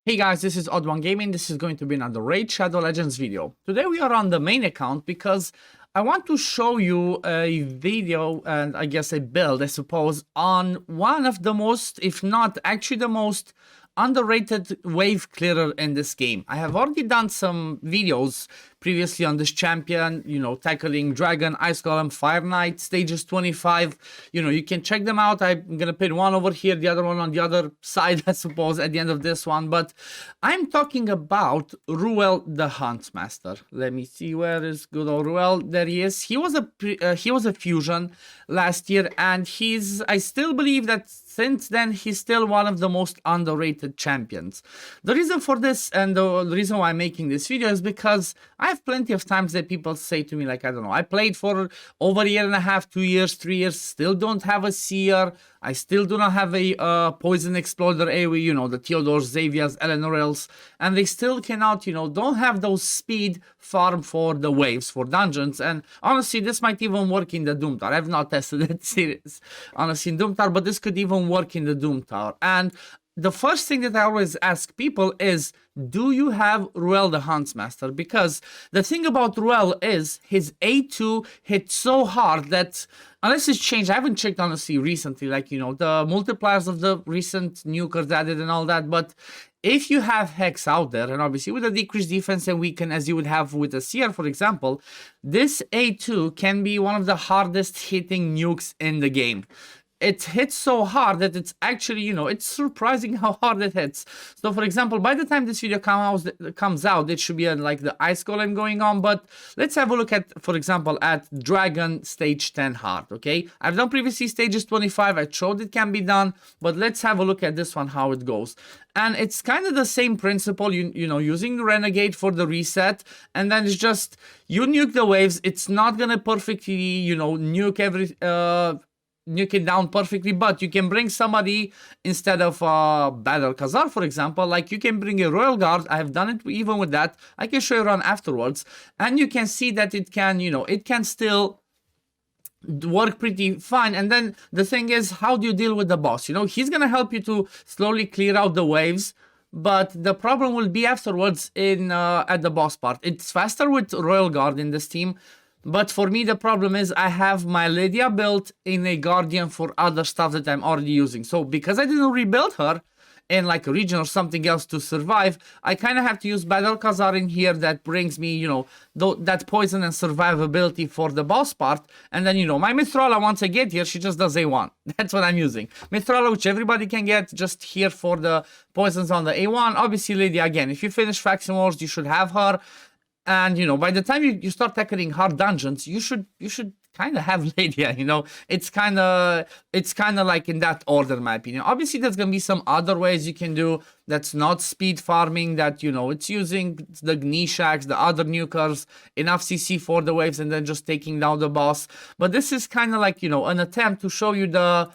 Hey guys, this is OddOneGaming. This is going to be another Raid Shadow Legends video. Today we are on the main account because I want to show you a video and I guess a build, I suppose, on one of the most, if not actually the most underrated wave clearer in this game. I have already done some videos previously on this champion, you know, tackling Dragon, Ice Golem, Fire Knight, stages 25. You know, you can check them out. I'm gonna put one over here, the other one on the other side, I suppose, at the end of this one. But I'm talking about Ruel the Huntmaster. Let me see, where is good old Ruel? There he is. He was a fusion last year, and I still believe that since then, he's still one of the most underrated champions. The reason for this, and the reason why I'm making this video, is because I have plenty of times that people say to me, like, I don't know, I played for over a year and a half, 2 years, 3 years, still don't have a Seer, I still do not have a Poison Exploder AOE, you know, the Theodores, Xaviers, Eleanorels, and they still cannot, you know, don't have those speed farm for the waves, for dungeons. And honestly, this might even work in the Doom Tower. I've not tested it serious, honestly, in Doom Tower, but this could even work in the Doom Tower. And the first thing that I always ask people is, do you have Ruel the Huntmaster? Because the thing about Ruel is his A2 hits so hard that unless it's changed, I haven't checked honestly recently, like, you know, the multipliers of the recent nukers added and all that, but if you have Hex out there, and obviously with a decreased defense and weaken as you would have with a Seer, for example, this A2 can be one of the hardest hitting nukes in the game. It hits so hard that it's actually, you know, it's surprising how hard it hits. So, for example, by the time this video comes out, it should be like the Ice Golem going on. But let's have a look at, for example, at Dragon stage 10 hard, okay? I've done previously stages 25. I showed it can be done. But let's have a look at this one, how it goes. And it's kind of the same principle, you know, using the Renegade for the reset. And then it's just, you nuke the waves. It's not going to perfectly, you know, nuke it down perfectly, but you can bring somebody instead of Battle Khazar, for example. Like, you can bring a Royal Guard. I have done it even with that. I can show you around afterwards, and you can see that it can, you know, it can still work pretty fine. And then the thing is, how do you deal with the boss? You know, he's gonna help you to slowly clear out the waves, but the problem will be afterwards in at the boss part. It's faster with Royal Guard in this team. But for me, the problem is I have my Lydia built in a Guardian for other stuff that I'm already using. So because I didn't rebuild her in like a region or something else to survive, I kind of have to use Battle Khazar in here that brings me, you know, that poison and survivability for the boss part. And then, you know, my Mithrala, once I get here, she just does A1. That's what I'm using. Mithrala, which everybody can get, just here for the poisons on the A1. Obviously, Lydia, again, if you finish Faction Wars, you should have her. And, you know, by the time you start tackling hard dungeons, you should kind of have Lydia, you know. It's kind of like in that order, in my opinion. Obviously, there's going to be some other ways you can do that's not speed farming, that, you know, it's using the Gnishaks, the other nukers, enough CC for the waves, and then just taking down the boss. But this is kind of like, you know, an attempt to show you the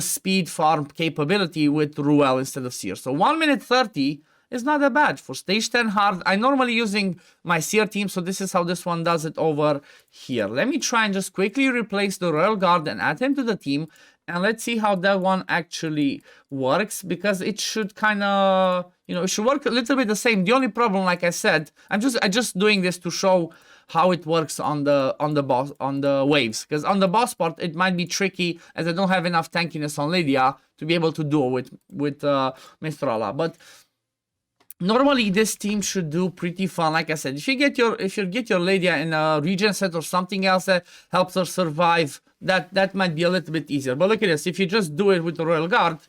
speed farm capability with Ruel instead of Seer. So 1 minute 30 is not that bad for stage 10 hard. I'm normally using my Seer team, so this is how this one does it over here. Let me try and just quickly replace the Royal Guard and add him to the team, and let's see how that one actually works, because it should kind of, you know, it should work a little bit the same. The only problem, like I said, I'm just doing this to show how it works on the waves, because on the boss part it might be tricky as I don't have enough tankiness on Lydia to be able to do it with Mithrala. But normally this team should do pretty fun. Like I said, if you get your Lydia in a regen set or something else that helps her survive, that might be a little bit easier. But look at this, if you just do it with the Royal Guard,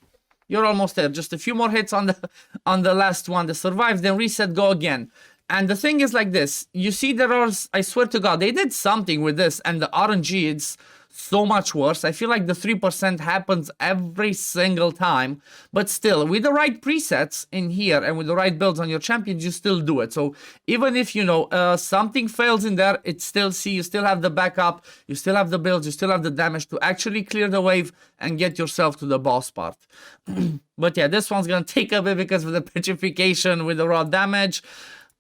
you're almost there. Just a few more hits on the last one that survives, then reset, go again. And the thing is like this, you see there are, I swear to God, they did something with this, and the RNG, it's so much worse. I feel like the 3% happens every single time, but still, with the right presets in here and with the right builds on your champions, you still do it. So even if, you know, something fails in there, you still have the backup, you still have the builds, you still have the damage to actually clear the wave and get yourself to the boss part. But yeah, this one's gonna take a bit because of the petrification with the raw damage.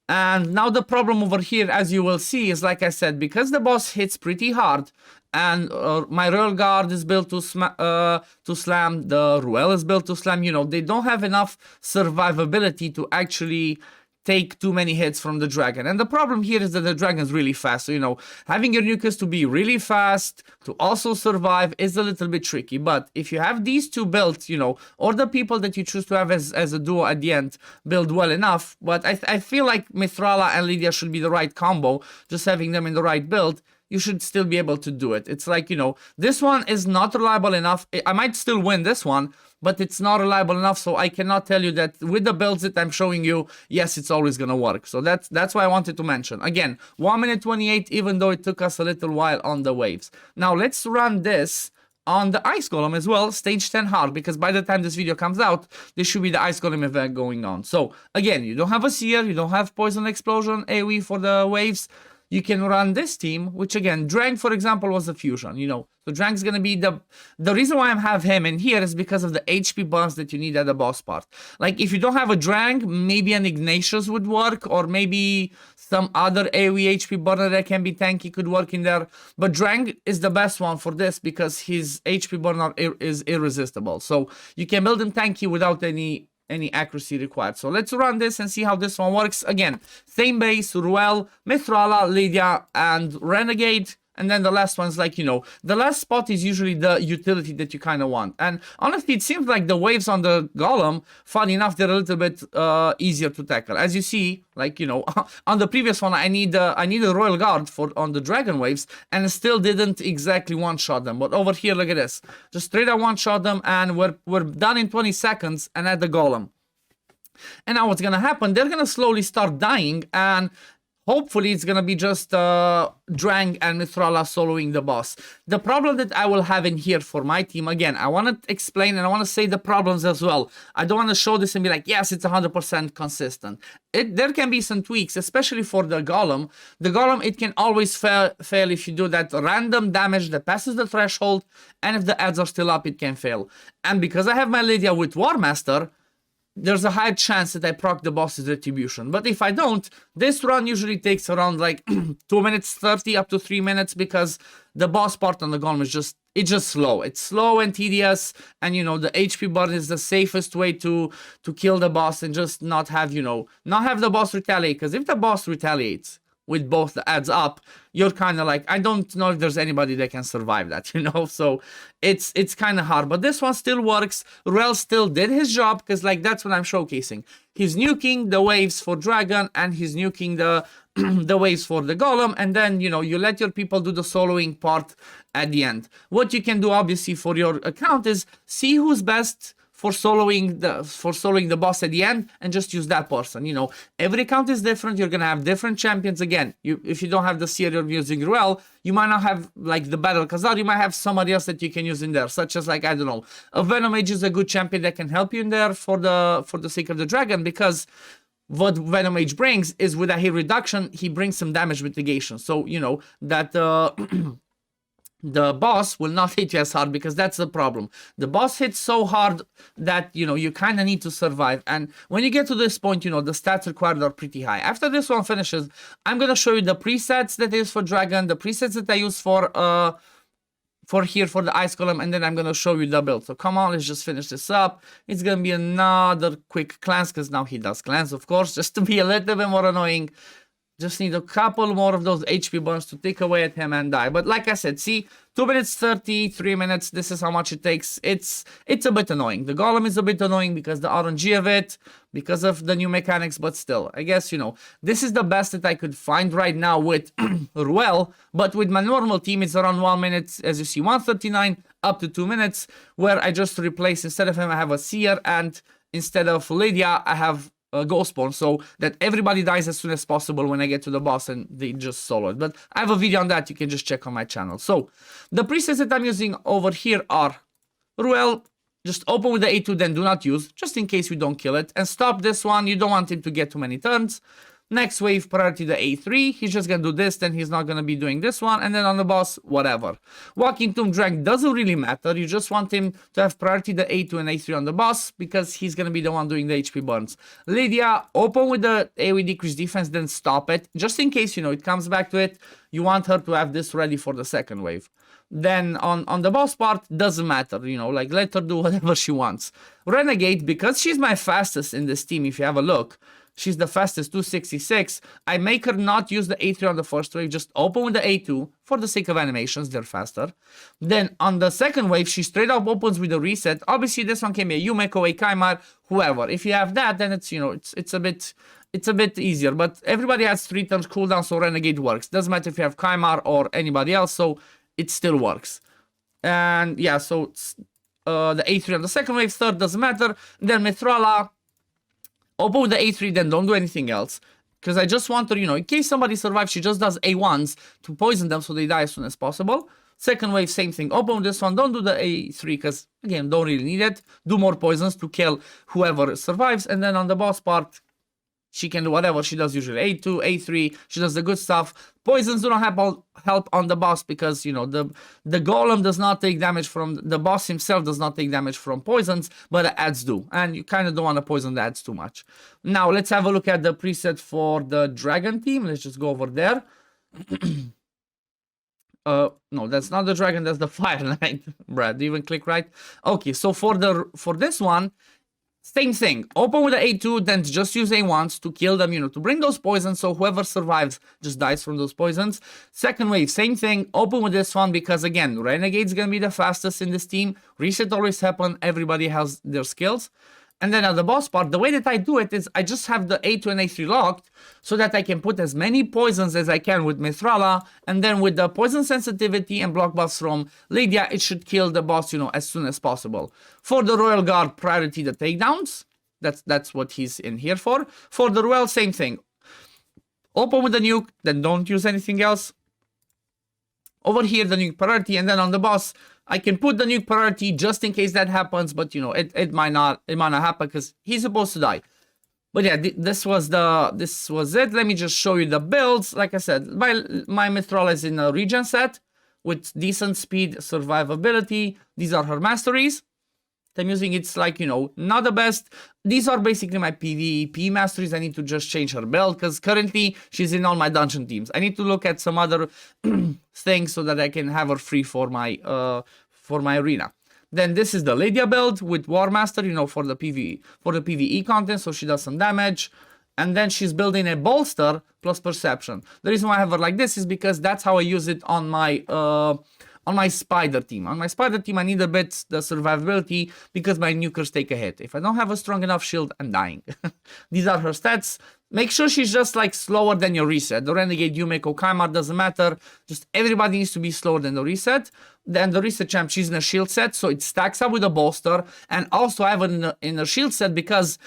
And now the problem over here, as you will see, is like I said, because the boss hits pretty hard, and my Ruel guard is built to slam, the Ruel is built to slam, you know, they don't have enough survivability to actually take too many hits from the dragon. And the problem here is that the dragon's really fast. So, you know, having your nucleus to be really fast, to also survive, is a little bit tricky. But if you have these two built, you know, or the people that you choose to have as a duo at the end build well enough. But I feel like Mithrala and Lydia should be the right combo, just having them in the right build. You should still be able to do it. It's like, you know, this one is not reliable enough. I might still win this one, but it's not reliable enough, so I cannot tell you that with the builds that I'm showing you, yes, it's always gonna work. So that's why I wanted to mention. Again, 1 minute 28, even though it took us a little while on the waves. Now let's run this on the Ice Golem as well, stage 10 hard, because by the time this video comes out, there should be the Ice Golem event going on. So again, you don't have a Seer, you don't have Poison Explosion, AOE for the waves. You can run this team, which again, Drang, for example, was a fusion, you know. So Drang's gonna be the reason why I have him in here is because of the HP bonus that you need at the boss part. Like, if you don't have a Drang, maybe an Ignatius would work, or maybe some other AOE HP burner that can be tanky could work in there. But Drang is the best one for this because his HP burner is irresistible. So you can build him tanky without any accuracy required. So let's run this and see how this one works. Again, same base, Ruel, Mithrala, Lydia, and Renegade. And then the last one's like, you know, the last spot is usually the utility that you kind of want. And honestly, it seems like the waves on the Golem, funny enough, they're a little bit easier to tackle. As you see, like, you know, on the previous one, I need a Royal Guard on the Dragon waves, and still didn't exactly one-shot them. But over here, look at this. Just straight up one-shot them, and we're done in 20 seconds, and at the Golem. And now what's gonna happen, they're gonna slowly start dying, and hopefully it's gonna be just Drang and Mithrala soloing the boss. The problem that I will have in here for my team, again, I want to explain and I want to say the problems as well. I don't want to show this and be like, yes, it's 100% consistent. There can be some tweaks, especially for the Golem. The Golem, it can always fail if you do that random damage that passes the threshold, and if the adds are still up, it can fail. And because I have my Lydia with War Master, there's a high chance that I proc the boss's retribution. But if I don't, this run usually takes around like 2 minutes 30 up to 3 minutes, because the boss part on the Golem is just slow. It's slow and tedious, and you know, the HP burn is the safest way to kill the boss and just not have, you know, not have the boss retaliate. Because if the boss retaliates with both the adds up, you're kind of like, I don't know if there's anybody that can survive that, you know. So it's kind of hard, but this one still works. Ruel still did his job, because like, that's what I'm showcasing. He's nuking the waves for Dragon, and he's nuking the the waves for the Golem, and then, you know, you let your people do the soloing part at the end. What you can do obviously for your account is see who's best for soloing the boss at the end, and just use that person. You know, every account is different. You're gonna have different champions. Again, if you don't have the Seer you're using Ruel, you might not have like the Battle Khazar. You might have somebody else that you can use in there, such as like, I don't know, a Venom Mage is a good champion that can help you in there for the sake of the Dragon, because what Venom Mage brings is, with a hit reduction, he brings some damage mitigation. So, you know, that the boss will not hit you as hard, because that's the problem. The boss hits so hard that, you know, you kind of need to survive. And when you get to this point, you know, the stats required are pretty high. After this one finishes, I'm going to show you the presets that is for Dragon, the presets that I use for here for the Ice Golem, and then I'm going to show you the build. So come on, let's just finish this up. It's going to be another quick cleanse, because now he does cleanse, of course, just to be a little bit more annoying. Just need a couple more of those HP burns to take away at him and die. But like I said, see, 2 minutes 30, 3 minutes, this is how much it takes. It's a bit annoying. The Golem is a bit annoying because the RNG of it, because of the new mechanics, but still, I guess, you know, this is the best that I could find right now with Ruel. But with my normal team, it's around 1 minute, as you see, 1:39 up to 2 minutes, where I just replace, instead of him, I have a Seer, and instead of Lydia, I have Ghost Spawn, so that everybody dies as soon as possible when I get to the boss and they just solo it. But I have a video on that, you can just check on my channel. So the presets that I'm using over here are Ruel. Just open with the A2, then do not use, just in case we don't kill it, and stop this one. You don't want him to get too many turns. Next wave, priority the A3. He's just gonna do this, then he's not gonna be doing this one. And then on the boss, whatever. Walking Tomb Drag doesn't really matter. You just want him to have priority the A2 and A3 on the boss because he's gonna be the one doing the HP burns. Lydia, open with the AoE decrease defense, then stop it. Just in case, it comes back to it, you want her to have this ready for the second wave. Then on the boss part, doesn't matter, like let her do whatever she wants. Renegade, because she's my fastest in this team, if you have a look, she's the fastest, 266. I make her not use the A3 on the first wave, just open with the A2 for the sake of animations, they're faster. Then on the second wave, she straight up opens with a reset. Obviously, this one can be a Yumeko, a Kaimar, whoever. If you have that, then it's, it's a bit easier. But everybody has 3 turns cooldown, so Renegade works. Doesn't matter if you have Kaimar or anybody else, so it still works. And yeah, so it's, the A3 on the second wave, third doesn't matter. Then Mithrala, open with the A3, then don't do anything else. Because I just want her, in case somebody survives, she just does A1s to poison them so they die as soon as possible. Second wave, same thing. Open with this one, don't do the A3 because, again, don't really need it. Do more poisons to kill whoever survives. And then on the boss part, she can do whatever she does usually. A2, A3, she does the good stuff. Poisons do not help on the boss because, the Golem does not take damage from... The boss himself does not take damage from poisons, but the adds do. And you kind of don't want to poison the adds too much. Now, let's have a look at the preset for the Dragon team. Let's just go over there. No, that's not the Dragon, that's the Fire Knight. Brad, do you even click right? Okay, so for this one... Same thing, open with the A2, then just use A1s to kill them, to bring those poisons, so whoever survives just dies from those poisons. Second wave, same thing, open with this one, because again, Renegade's gonna be the fastest in this team, reset always happen, everybody has their skills. And then at the boss part, the way that I do it is I just have the A2 and A3 locked so that I can put as many poisons as I can with Mithrala. And then with the poison sensitivity and block buffs from Lydia, it should kill the boss, as soon as possible. For the Royal Guard, priority the takedowns. That's what he's in here for. For the Ruel, same thing. Open with the nuke, then don't use anything else. Over here, the nuke priority, and then on the boss, I can put the nuke priority just in case that happens, but it might not happen because he's supposed to die. But yeah, this was it. Let me just show you the builds. Like I said, my Mithrala is in a regen set with decent speed, survivability. These are her masteries. I'm using it's like, not the best. These are basically my PvP masteries. I need to just change her build because currently she's in all my dungeon teams. I need to look at some other things so that I can have her free for my arena. Then this is the Lydia build with War Master, for the PvE content, so she does some damage. And then she's building a bolster plus perception. The reason why I have her like this is because that's how I use it on my spider team. On my spider team, I need a bit the survivability because my nukers take a hit. If I don't have a strong enough shield, I'm dying. These are her stats. Make sure she's just like slower than your reset. The Renegade, Yumeko, Kaimar, doesn't matter. Just everybody needs to be slower than the reset. Then the reset champ, she's in a shield set, so it stacks up with a bolster. And also I have it in a shield set because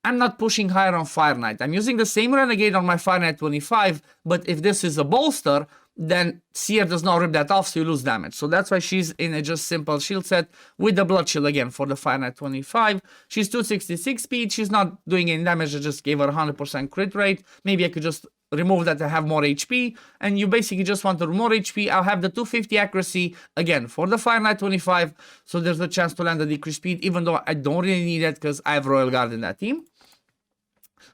I'm not pushing higher on Fire Knight. I'm using the same Renegade on my Fire Knight 25, but if this is a bolster, then Seer does not rip that off, so you lose damage. So that's why she's in a just simple shield set with the blood shield again for the Fire Knight 25. She's 266 speed. She's not doing any damage. I just gave her 100% crit rate. Maybe I could just remove that to have more HP. And you basically just want to more HP. I'll have the 250 accuracy again for the Fire Knight 25. So there's a chance to land a decreased speed, even though I don't really need it because I have Royal Guard in that team.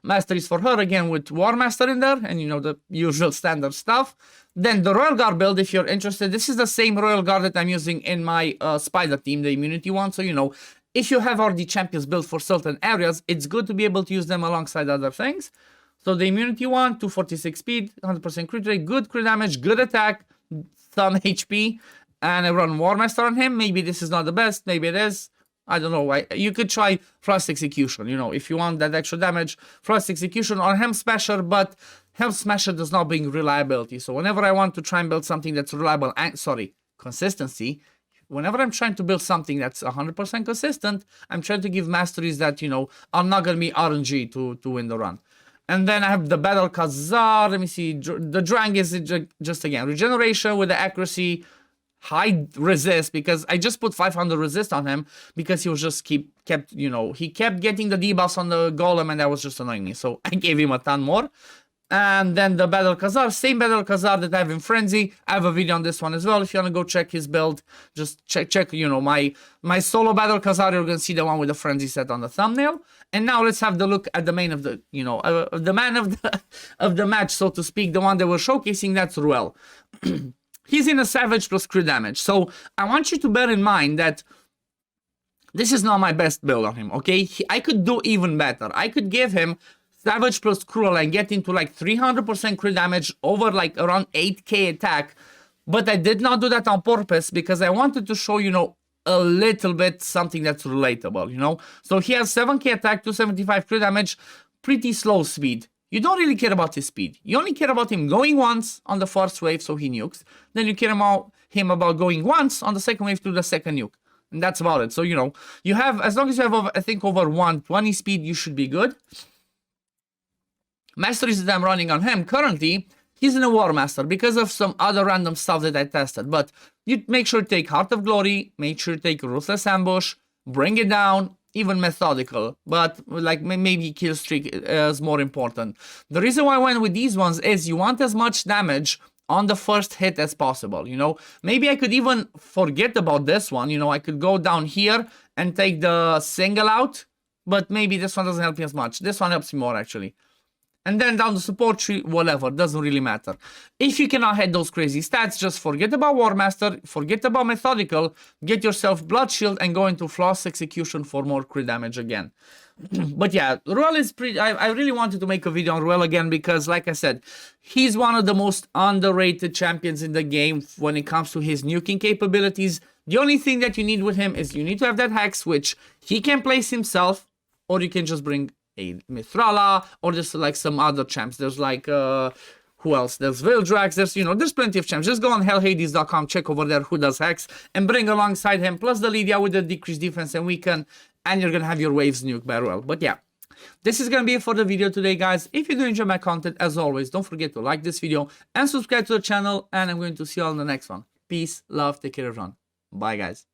Masteries for her again with War Master in there and the usual standard stuff. Then the Royal Guard build, if you're interested, this is the same Royal Guard that I'm using in my Spider team, the immunity one. So if you have already champions built for certain areas, it's good to be able to use them alongside other things. So the immunity one, 246 speed, 100% crit rate, good crit damage, good attack, some HP, and I run War Master on him. Maybe this is not the best, maybe it is. I don't know. You could try Frost Execution, if you want that extra damage. Frost Execution or Helm Smasher, but Helm Smasher does not bring reliability. So whenever I want to try and build something that's reliable, consistency, whenever I'm trying to build something that's 100% consistent, I'm trying to give masteries that, are not going to be RNG to win the run. And then I have the Battle Khazar. Let me see. The Drang is just, again, regeneration with the accuracy, high resist, because I just put 500 resist on him because he was just he kept getting the debuffs on the Golem and that was just annoying me. So I gave him a ton more. And then the Battle Khazar, same Battle Khazar that I have in Frenzy. I have a video on this one as well. If you want to go check his build, just check, you know, my solo Battle Khazar. You're going to see the one with the Frenzy set on the thumbnail. And now let's have the look at the main of the, you know, the man of the match, so to speak, the one that we're showcasing. That's Ruel. He's in a Savage plus crit damage. So I want you to bear in mind that this is not my best build on him, okay? I could do even better. I could give him Savage plus Cruel and get into like 300% crit damage over like around 8k attack. But I did not do that on purpose because I wanted to show, you know, a little bit something that's relatable, you know? So he has 7k attack, 275 crit damage, pretty slow speed. You don't really care about his speed. You only care about him going once on the first wave, so he nukes. Then you care about him about going once on the second wave to the second nuke. And that's about it. So, you know, you have, as long as you have, over, I think, over 120 speed, you should be good. Masteries that I'm running on him currently, he's in a War Master because of some other random stuff that I tested. But you make sure to take Heart of Glory, make sure to take Ruthless Ambush, bring it down, even Methodical. But like maybe Kill Streak is more important. The reason why I went with these ones is you want as much damage on the first hit as possible, you know. Maybe I could even forget about this one, you know. I could go down here and take the single out, but maybe this one doesn't help me as much. This one helps me more, actually. And then down the support tree, whatever, doesn't really matter. If you cannot hit those crazy stats, just forget about War Master, forget about Methodical, get yourself Blood Shield, and go into Flawless Execution for more crit damage again. But yeah, Ruel is pretty... I really wanted to make a video on Ruel again because, like I said, he's one of the most underrated champions in the game when it comes to his nuking capabilities. The only thing that you need with him is you need to have that Hex, which he can place himself, or you can just bring a Mithrala, or just like some other champs. There's like, who else? There's Vildrax, there's, you know, there's plenty of champs. Just go on hellhades.com, check over there who does Hex, and bring alongside him, plus the Lydia with the decreased defense and weaken, and you're gonna have your waves nuked by Ruel. But yeah, this is gonna be it for the video today, guys. If you do enjoy my content, as always, don't forget to like this video and subscribe to the channel, and I'm going to see you all in the next one. Peace, love, take care everyone. Bye, guys.